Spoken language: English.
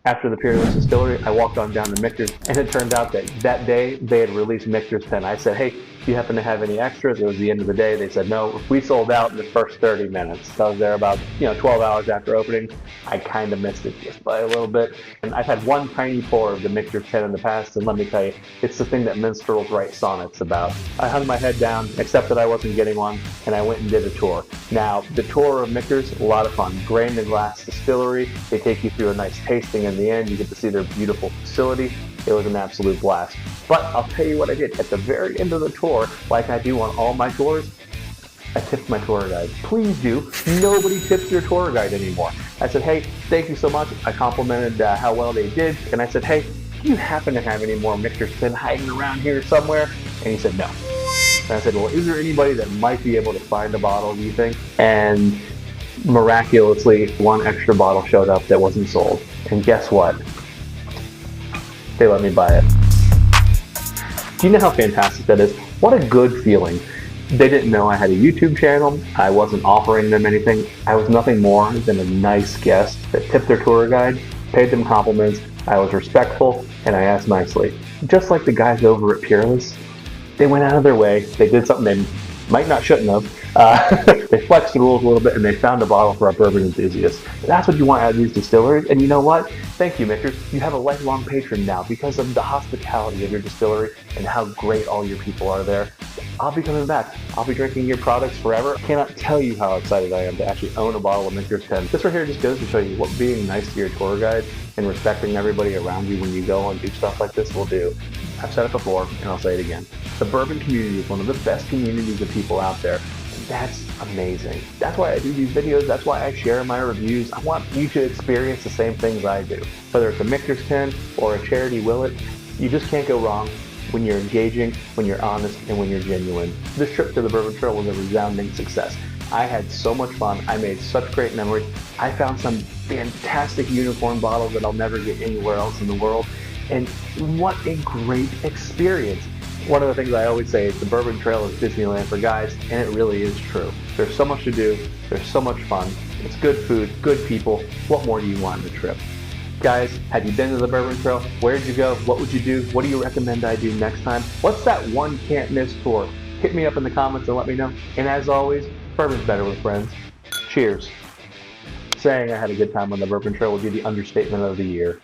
After the Peerless Distillery, I walked on down to Michter's, and it turned out that that day they had released Michter's 10. I said, hey, do you happen to have any extras? It was the end of the day. They said, no, we sold out in the first 30 minutes. So I was there about 12 hours after opening. I kind of missed it just by a little bit. And I've had one tiny pour of the Michter's 10 in the past, and let me tell you, it's the thing that minstrels write sonnets about. I hung my head down, accepted I wasn't getting one, and I went and did a tour. Now, the tour of Michter's, a lot of fun. Grain to glass distillery. They take you through a nice tasting in the end. You get to see their beautiful facility. It was an absolute blast. But I'll tell you what I did. At the very end of the tour, like I do on all my tours, I tipped my tour guide. Please do. Nobody tips your tour guide anymore. I said, hey, thank you so much. I complimented how well they did. And I said, hey, do you happen to have any more Michter's 10 hiding around here somewhere? And he said, no. And I said, well, is there anybody that might be able to find a bottle, do you think? And miraculously, one extra bottle showed up that wasn't sold. And guess what? They let me buy it. Do you know how fantastic that is? What a good feeling. They didn't know I had a YouTube channel. I wasn't offering them anything. I was nothing more than a nice guest that tipped their tour guide, paid them compliments. I was respectful, and I asked nicely. Just like the guys over at Peerless, they went out of their way. They did something they might not shouldn't have. They flexed the rules a little bit, and they found a bottle for our bourbon enthusiasts. That's what you want out of these distilleries. And you know what? Thank you, Michter's. You have a lifelong patron now because of the hospitality of your distillery and how great all your people are there. I'll be coming back. I'll be drinking your products forever. I cannot tell you how excited I am to actually own a bottle of Michter's 10. This right here just goes to show you what being nice to your tour guide and respecting everybody around you when you go and do stuff like this will do. I've said it before, and I'll say it again. The bourbon community is one of the best communities of people out there. And that's amazing. That's why I do these videos. That's why I share my reviews. I want you to experience the same things I do. Whether it's a Michter's 10 or a charity Willet, you just can't go wrong when you're engaging, when you're honest, and when you're genuine. This trip to the Bourbon Trail was a resounding success. I had so much fun. I made such great memories. I found some fantastic unicorn bottles that I'll never get anywhere else in the world. And what a great experience. One of the things I always say is the Bourbon Trail is Disneyland for guys, and it really is true. There's so much to do. There's so much fun. It's good food, good people. What more do you want in a trip? Guys, have you been to the Bourbon Trail? Where'd you go? What would you do? What do you recommend I do next time? What's that one can't miss tour? Hit me up in the comments and let me know. And as always, bourbon's better with friends. Cheers. Saying I had a good time on the Bourbon Trail would be the understatement of the year.